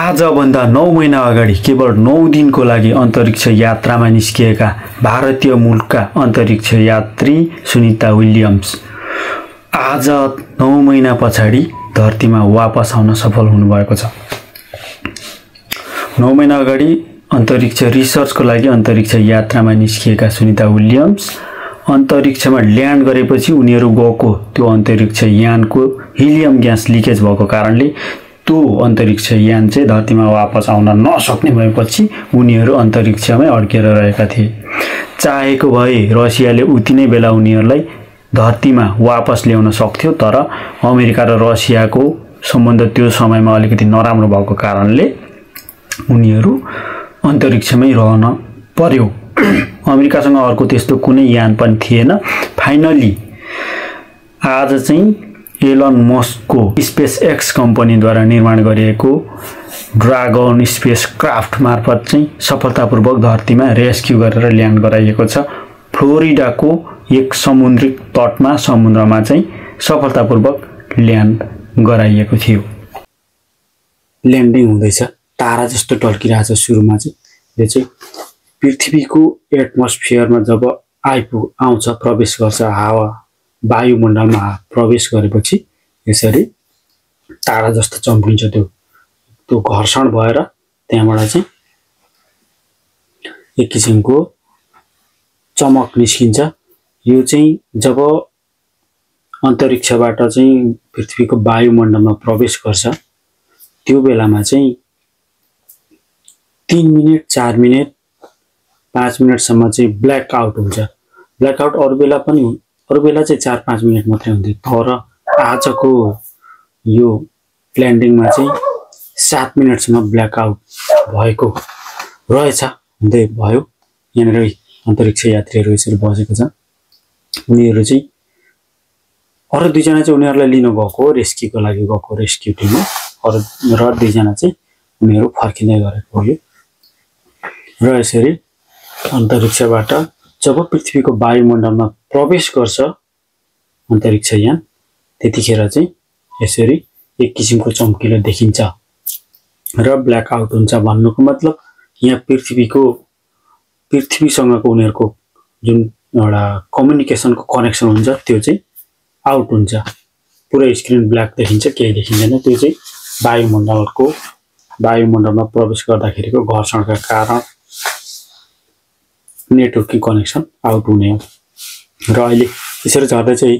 आजभन्दा 9 महिना अगाडि केवल 9 दिनको लागि अन्तरिक्ष यात्रामा निस्किएका भारतीय मूलका अन्तरिक्ष यात्री सुनिता विलियम्स आज 9 महिना पछाडि धरतीमा वापस आउन सफल हुनुभएको छ। 9 महिना अगाडि अन्तरिक्ष रिसर्चको लागि अन्तरिक्ष यात्रामा निस्किएका सुनिता विलियम्स अन्तरिक्षमा ल्यान्ड गरेपछि उनीहरू गएको त्यो अन्तरिक्ष यानको हिलियम ग्यास लिकेज भएको कारणले त्यो अन्तरिक्ष यान चाहिँ धरतीमा वापस आउन नसक्ने भएपछि उनीहरू अन्तरिक्षमै अड्केर रहेका थिए। चाहेको भए रसियाले उति नै बेला उनीहरूलाई धरतीमा वापस ल्याउन सक्थ्यो, तर अमेरिका र रसियाको सम्बन्ध त्यो समयमा अलिकति नराम्रो भएको कारणले उनीहरू अन्तरिक्षमै रहन पर्यो। अमेरिकासँग अर्को त्यस्तो कुनै यान पनि थिएन। फाइनली आज चाहिँ एलन मस्कको स्पेस एक्स कम्पनीद्वारा निर्माण गरिएको ड्रागन स्पेस क्राफ्ट मार्फत चाहिँ सफलतापूर्वक धरतीमा रेस्क्यु गरेर ल्यान्ड गराइएको छ। फ्लोरिडाको एक समुद्री तटमा समुद्रमा चाहिँ सफलतापूर्वक ल्यान्ड गराइएको थियो। ल्यान्डिङ हुँदैछ, तारा जस्तो टल्किरहेछ। सुरुमा चाहिँ यो चाहिँ पृथ्वीको एटमोस्फियरमा जब आउँछ, प्रवेश गर्छ, हावा वायुमण्डलमा प्रवेश गरेपछि यसरी तारा जस्तो चम्किन्छ। त्यो घर्षण भएर त्यहाँबाट चाहिँ एक किसिमको चमक निस्किन्छ। यो चाहिँ जब अन्तरिक्षबाट चाहिँ पृथ्वीको वायुमण्डलमा प्रवेश गर्छ त्यो बेलामा चाहिँ 3 मिनेट 4 मिनेट 5 मिनेटसम्म चाहिँ ब्ल्याक आउट हुन्छ। ब्ल्याक आउट अरू बेला चाहिँ 4-5 मिनेट मात्रै हुन्थ्यो, तर आजको यो ल्यान्डिङमा चाहिँ 7 मिनेटसम्म ब्ल्याक आउट भएको रहेछ, हुँदै भयो। यहाँनिर अन्तरिक्ष यात्रीहरू यसरी बसेको छ। उनीहरू चाहिँ अरू 2 जना चाहिँ उनीहरूलाई लिन गएको रेस्क्युको लागि गएको रेस्क्यु टिममा, र 2 जना चाहिँ उनीहरू फर्किँदै गरेको हो। र यसरी अन्तरिक्षबाट जब पृथ्वीको वायुमण्डलमा प्रवेश गर्छ अन्तरिक्ष यान, त्यतिखेर चाहिँ यसरी एक किसिमको चम्किलो देखिन्छ र ब्ल्याक आउट हुन्छ। भन्नुको मतलब यहाँ पृथ्वीसँगको उनीहरूको जुन एउटा कम्युनिकेसनको कनेक्सन हुन्छ त्यो चाहिँ आउट हुन्छ। पुरै स्क्रिन ब्ल्याक देखिन्छ, केही देखिँदैन। त्यो चाहिँ वायुमण्डलमा प्रवेश गर्दाखेरिको घर्षणका कारण नेटवर्किङ कनेक्सन आउट हुने हो। र अहिले यसरी झर्दै चाहिँ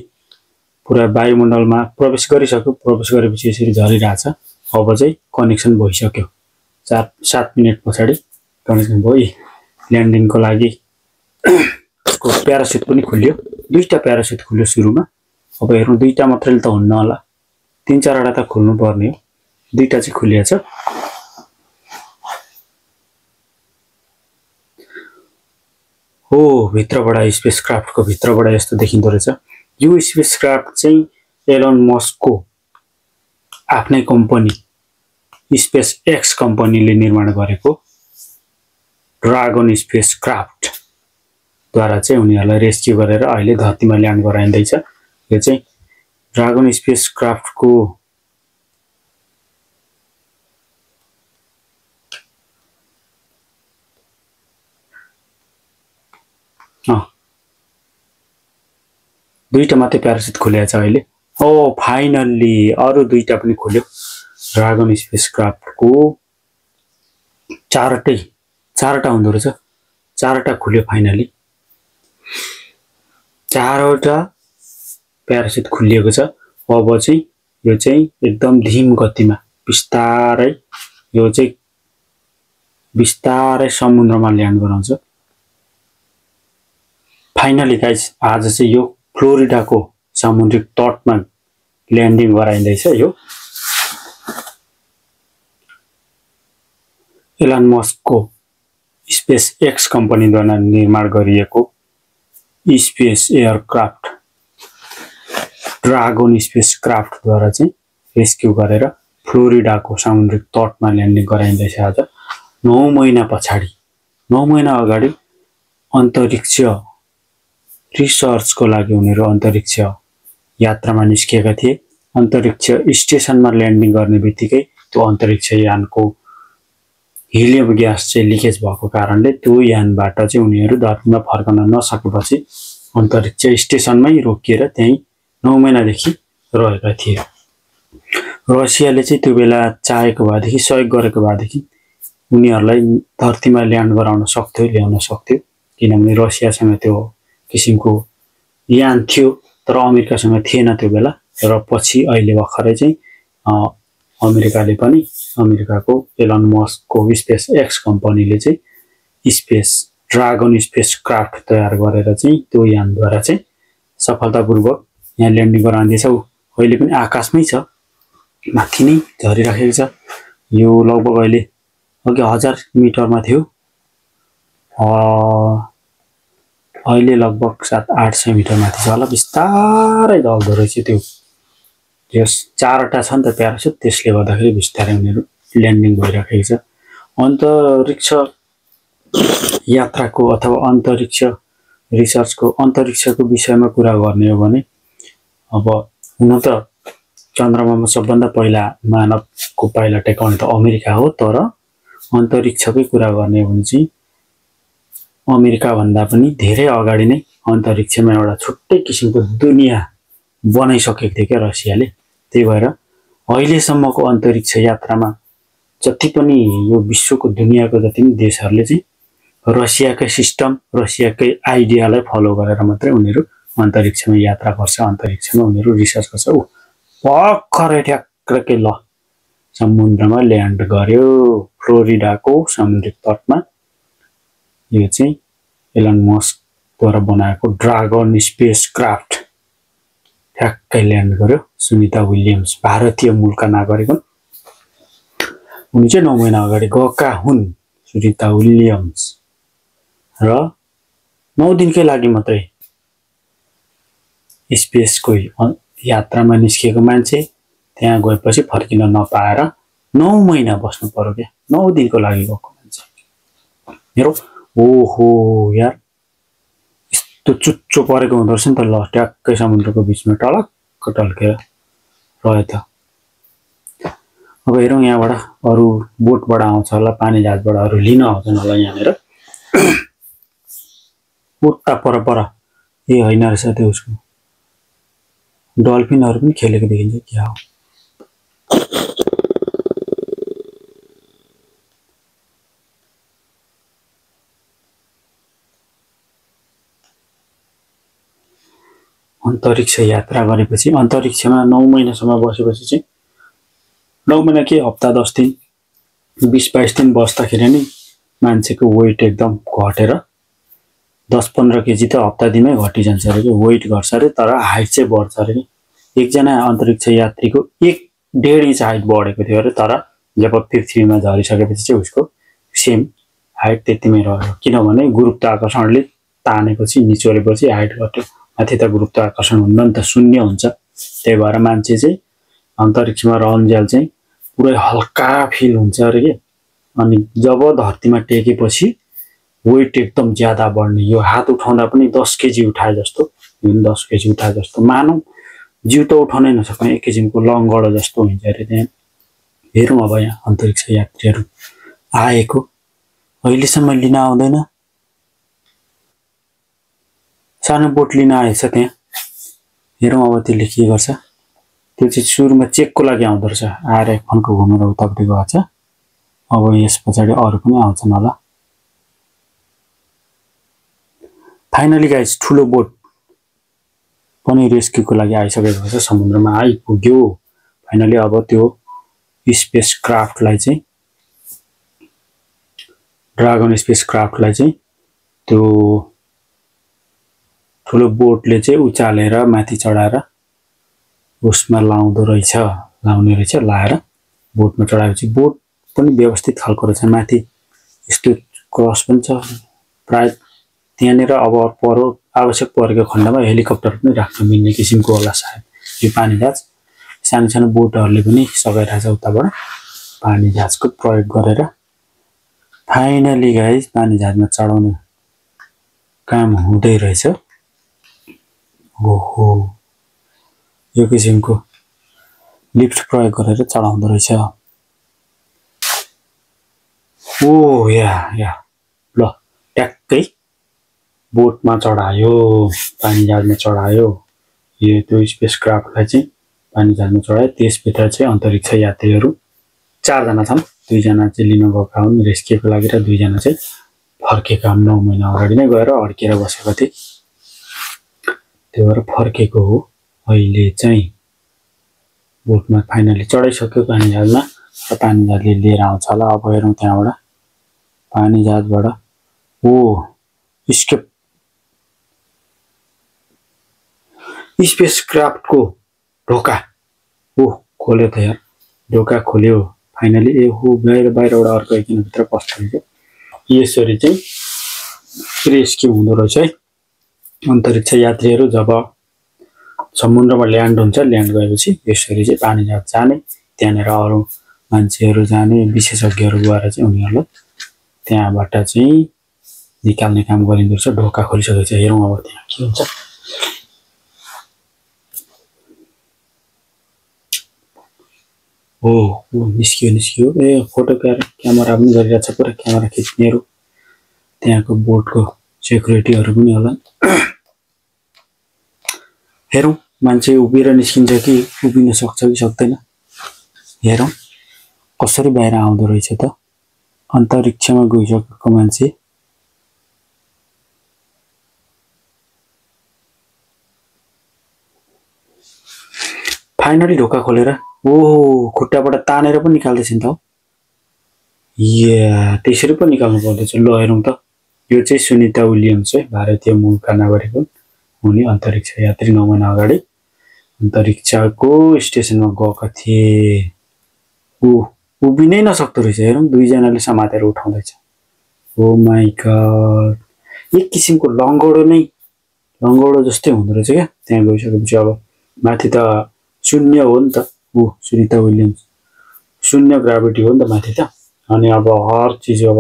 पुरा वायुमण्डलमा प्रवेश गरिसक्यो। प्रवेश गरेपछि यसरी झरिरहेछ। अब चाहिँ कनेक्सन भइसक्यो। 4-7 मिनेट पछाडि कनेक्सन भयो। ल्यान्डिङको लागि प्यारासुट पनि खुल्यो। 2टा प्यारासुट खुल्यो सुरुमा। अब हेर्नु 2टा मात्रैले त हुन्न होला, 3-4वटा त खुल्नु पर्ने हो। 2टा चाहिँ खुलिएछ। हो, भित्रबाट स्पेसक्राफ्टको भित्रबाट यस्तो देखिँदो रहेछ। यो स्पेसक्राफ्ट चाहिँ एलन मस्कको आफ्नै कम्पनी स्पेस एक्स कम्पनीले निर्माण गरेको ड्रागन स्पेस क्राफ्टद्वारा चाहिँ उनीहरूलाई रेस्क्यु गरेर अहिले धरतीमा ल्यान्ड गराइँदैछ। यो चाहिँ ड्रागन स्पेस क्राफ्टको दुईटा मात्रै प्यारासुट खुलेको छ अहिले। फाइनल्ली अरू 2टा पनि खुल्यो। ड्रागन स्पेस क्राफ्टको चारवटा हुँदो रहेछ। 4वटा खुल्यो फाइनली। 4वटा प्यारासुट खुलिएको छ। अब चाहिँ यो चाहिँ एकदम धीम गतिमा बिस्तारै समुद्रमा ल्यान्ड गराउँछ। फाइनली गाइस आज चाहिँ यो फ्लोरिडाको समुद्री तटमा ल्यान्डिङ गराइँदैछ। यो एलन मस्कको स्पेस एक्स कम्पनीद्वारा निर्माण गरिएको स्पेस एयरक्राफ्ट ड्रागन स्पेस क्राफ्टद्वारा चाहिँ रेस्क्यु गरेर फ्लोरिडाको समुद्री तटमा ल्यान्डिङ गराइँदैछ आज 9 महिना पछाडि। 9 महिना अगाडि अन्तरिक्ष रिसर्चको लागि उनीहरू अन्तरिक्ष यात्रामा निस्किएका थिए। अन्तरिक्ष स्टेसनमा ल्यान्डिङ गर्ने बित्तिकै त्यो अन्तरिक्ष यानको हिलियम ग्यास चाहिँ लिकेज भएको कारणले त्यो यानबाट चाहिँ उनीहरू धरतीमा फर्कन नसकेपछि अन्तरिक्ष स्टेसनमै रोकिएर त्यही 9 महिनादेखि रहेका थिए। रसियाले चाहिँ त्यो बेला चाहेको भएदेखि सहयोग गरेको भएदेखि उनीहरूलाई धरतीमा ल्यान्ड गराउन सक्थ्यो, ल्याउन सक्थ्यो, किनभने रसियासँग त्यो किसिमको यान थियो तर अमेरिकासँग थिएन त्यो बेला। र पछि अहिले भर्खरै चाहिँ अमेरिकाले पनि अमेरिकाको एलन मस्कको स्पेस एक्स कम्पनीले चाहिँ ड्रागन स्पेस क्राफ्ट तयार गरेर चाहिँ त्यो यानद्वारा चाहिँ सफलतापूर्वक यहाँ ल्यान्डिङ गराउँदैछ। अहिले पनि आकाशमै छ, माथि नै झरिराखेको छ। यो लगभग अहिले अघि 1000 मिटरमा थियो, अहिले लगभग 700-800 मिटर माथि छ होला। बिस्तारै ढल्दो रहेछ त्यो। यस 4वटा छ नि त प्यारासुट, त्यसले गर्दाखेरि बिस्तारै उनीहरू ल्यान्डिङ भइराखेको छ। अन्तरिक्ष यात्राको अथवा अन्तरिक्ष रिसर्चको अन्तरिक्षको विषयमा कुरा गर्ने हो भने अब हुन त चन्द्रमामा सबभन्दा पहिला मानवको पाइला टेकाउने त अमेरिका हो, तर अन्तरिक्षकै कुरा गर्ने हो भने चाहिँ अमेरिका भन्दा पनि धेरै अगाडि नै अन्तरिक्षमा एउटा छुट्टै किसिमको दुनियाँ बनाइसकेको थियो क्या रसियाले। त्यही भएर अहिलेसम्मको अन्तरिक्ष यात्रामा जति पनि यो विश्वको दुनियाँको जति पनि देशहरूले चाहिँ रसियाकै सिस्टम, रसियाकै आइडियालाई फलो गरेर मात्रै उनीहरू अन्तरिक्षमा यात्रा गर्छ, अन्तरिक्षमा उनीहरू रिसर्च गर्छ। भर्खरै ठ्याक्कै ल समुद्रमा ल्यान्ड गर्यो फ्लोरिडाको समुद्री तटमा। यो चाहिँ एलन मस्कद्वारा बनाएको ड्रागन स्पेस क्राफ्ट ठ्याक्कै ल्यान्ड गर्यो। सुनिता विलियम्स भारतीय मूलका नागरिक हुन्, उनी चाहिँ 9 महिना अगाडि गएका हुन् सुनिता विलियम्स। र 9 दिनकै लागि मात्रै स्पेसको यात्रामा निस्किएको मान्छे त्यहाँ गएपछि फर्किन नपाएर 9 महिना बस्नु पर्यो क्या। 9 दिनको लागि गएको मान्छे हेरौ। ओहो यार, यस्तो चुच्चो परेको हुँदो रहेछ नि त। ल ट्याक्कै समुद्रको बिचमा टलक्क टल्केर रह्यो त। अब हेरौँ यहाँबाट अरू बोटबाट आउँछ होला, पानी जहाजबाट अरू लिन आउँछन् होला यहाँनिर। उता पर ए होइन रहेछ त्यो उसको डल्फिनहरू पनि खेलेको देखिन्छ। क्या हो अन्तरिक्ष यात्रा गरेपछि अन्तरिक्षमा 9 महिनासम्म बसेपछि चाहिँ 9 महिना के हप्ता 10 दिन 20-22 दिन बस्दाखेरि नै मान्छेको वेट एकदम घटेर 10-15 केजी त हप्ता दिनमै घटिजान्छ अरे कि, वेट घट्छ अरे, तर हाइट चाहिँ बढ्छ अरे कि। एकजना अन्तरिक्ष यात्रीको 1.5 इन्च हाइट बढेको थियो अरे, तर जब पृथ्वीमा झरिसकेपछि चाहिँ उसको सेम हाइट त्यतिमै रह्यो। किनभने गुरुत्वाकर्षणले तानेपछि निचोरेपछि हाइट घट्यो। माथि त गुरुत्वाकर्षण हुन्न नि त, शून्य हुन्छ। त्यही भएर मान्छे चाहिँ अन्तरिक्षमा रहन्जेल चाहिँ पुरै हल्का फिल हुन्छ अरे कि। अनि जब धरतीमा टेकेपछि वेट एकदम ज्यादा बढ्ने। यो हात उठाउँदा पनि 10 केजी उठाए जस्तो, 10 केजी उठाए जस्तो, मानौ जिउ त उठाउनै नसक्ने एक किसिमको लङ्गडो जस्तो हुन्छ अरे त्यहाँ। हेरौँ अब यहाँ अन्तरिक्ष यात्रीहरू आएको अहिलेसम्म लिन आउँदैन। सानो बोट लिन आएछ त्यहाँ। हेरौँ अब त्यसले के गर्छ। त्यो चाहिँ सुरुमा चेकको लागि आउँदो रहेछ, आएर एकफनको घुमेर उतापट्टि गएको छ। अब यस पछाडि अरू पनि आउँछन् होला। फाइनली गाइस ठुलो बोट पनि रेस्क्युको लागि आइसकेको छ, समुद्रमा आइपुग्यो फाइनली। अब त्यो स्पेस क्राफ्टलाई चाहिँ ड्रागन स्पेस क्राफ्टलाई चाहिँ त्यो ठुलो बोटले चाहिँ उचालेर माथि चढाएर उसमा लाउने रहेछ। लाएर बोटमा चढाएपछि बोट पनि व्यवस्थित खालको रहेछ। माथि यस्तो क्रस पनि छ प्राय त्यहाँनिर। अब आवश्यक परेको खण्डमा हेलिकप्टर पनि राख्न मिल्ने किसिमको होला सायद यो पानी जहाज। सानो सानो बोटहरूले पनि सघाइरहेछ उताबाट पानी जहाजको प्रयोग गरेर। फाइनली गाइस पानी जहाजमा चढाउने काम हुँदै रहेछ। ओहो, यो किसिमको लिफ्ट प्रयोग गरेर चढाउँदो रहेछ। ओ या ल ट्याक्कै बोटमा चढायो, पानी जहाजमा चढायो। यो त्यो स्पेस क्राफ्टलाई चाहिँ पानी जहाजमा चढायो। त्यसभित्र चाहिँ अन्तरिक्ष यात्रीहरू 4 जना छन्। 2 जना चाहिँ लिन गएका हुन् रेस्क्युको लागि र 2 जना चाहिँ फर्केका हुन्। 9 महिना अगाडि नै गएर अड्केर बसेको थिए, त्यो भएर फर्केको हो। अहिले चाहिँ बोटमा फाइनली चढाइसक्यो पानी जहाजमा र पानी जहाजले लिएर आउँछ होला। अब हेरौँ त्यहाँबाट पानी जहाजबाट स्केप स्पेस क्राफ्टको ढोका खोल्यो त यार, ढोका खोल्यो फाइनली। बाहिरबाट अर्को एकजना भित्र पस्छ। यसरी चाहिँ रेस्क्यु हुँदो रहेछ है। अन्तरिक्ष यात्रीहरू जब समुद्रमा ल्यान्ड हुन्छ, ल्यान्ड गएपछि यसरी चाहिँ पानी जहाज जाने, त्यहाँनिर अरू मान्छेहरू जाने, विशेषज्ञहरू गएर चाहिँ उनीहरूलाई त्यहाँबाट चाहिँ निकाल्ने काम गरिँदो रहेछ। ढोका खोलिसकेको छ, हेरौँ अब त्यहाँ के हुन्छ। निस्कियो। फोटो क्यामेरा पनि गरिरहेछ, पुरा क्यामेरा खिच्नेहरू। त्यहाँको बोटको सेक्युरिटीहरू पनि होला। हेरौँ मान्छे उभिएर निस्किन्छ कि उभिन सक्छ कि सक्दैन, हेरौँ कसरी बाहिर आउँदो रहेछ त। अन्तरिक्षमा गइसकेको मान्छे फाइनली ढोका खोलेर खुट्टाबाट तानेर पनि निकाल्दैछ नि त। त्यसरी पनि निकाल्नु पर्दैछ। ल हेरौँ त। यो चाहिँ सुनिता विलियम्स है, भारतीय मूलका नागरिक हुन्। उनी अन्तरिक्ष यात्री 9 महिना अगाडि अन्तरिक्षको स्टेसनमा गएका थिए। उभिनै नसक्दो रहेछ। हेरौँ 2 जनाले समातेर उठाउँदैछ। ओ माई गॉड, एक किसिमको लङ्गडो जस्तै हुँदो रहेछ क्या। त्यहाँ गइसकेपछि अब माथि त शून्य हो नि त। सुनिता विलियम्स शून्य ग्राभिटी हो नि त माथि त। अनि अब हर चिज अब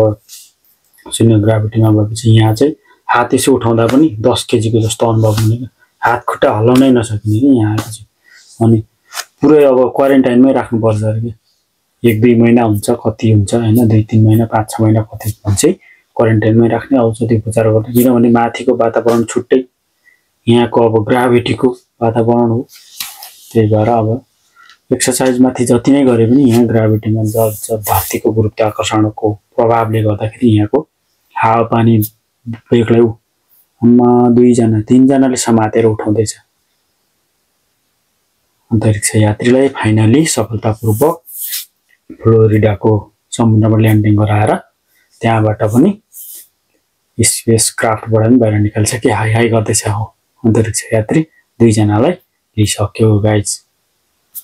शून्य ग्राभिटीमा भएपछि यहाँ चाहिँ हात यसो उठाउँदा पनि 10 केजीको जस्तो अनुभव हुने, हात खुट्टा हल्लाउनै नसकिने कि यहाँ आएपछि। अनि पुरै अब क्वारेन्टाइनमै राख्नुपर्छ अरे कि। 1-2 महिना हुन्छ, कति हुन्छ होइन, 2-3 महिना 5-6 महिना कति चाहिँ क्वारेन्टाइनमै राख्ने, औषधि उपचार गर्ने। किनभने माथिको वातावरण छुट्टै, यहाँको अब ग्राभिटीको वातावरण हो। त्यही भएर अब एक्सर्साइज माथि जति नै गरे पनि यहाँ ग्राभिटीमा धरतीको गुरुत्वाकर्षणको प्रभावले गर्दाखेरि यहाँको हावापानी बेग्लै। 2-3 जनाले समातेर उठाउँदैछ अन्तरिक्ष यात्रीलाई। फाइनली सफलतापूर्वक फ्लोरिडाको समुद्रमा ल्यान्डिङ गराएर त्यहाँबाट पनि स्पेस क्राफ्टबाट पनि बाहिर निकाल्छ कि हाई गर्दैछ हो अन्तरिक्ष यात्री। 2 जनालाई लिइसक्यो गाइज।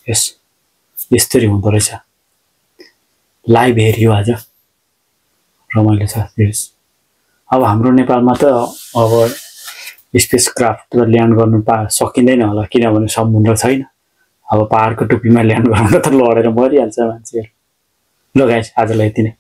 यसरी हुँदो रहेछ। लाइभ हेरियो आज, रमाइलो छ। अब हाम्रो नेपालमा त अब स्पेस क्राफ्ट ल्यान्ड गर्नु सकिँदैन होला, किनभने समुद्र छैन। अब पहाडको टुप्पीमा ल्यान्ड गर्नु त लडेर मरिहाल्छ मान्छेहरू। ल गाइस आजलाई यति नै।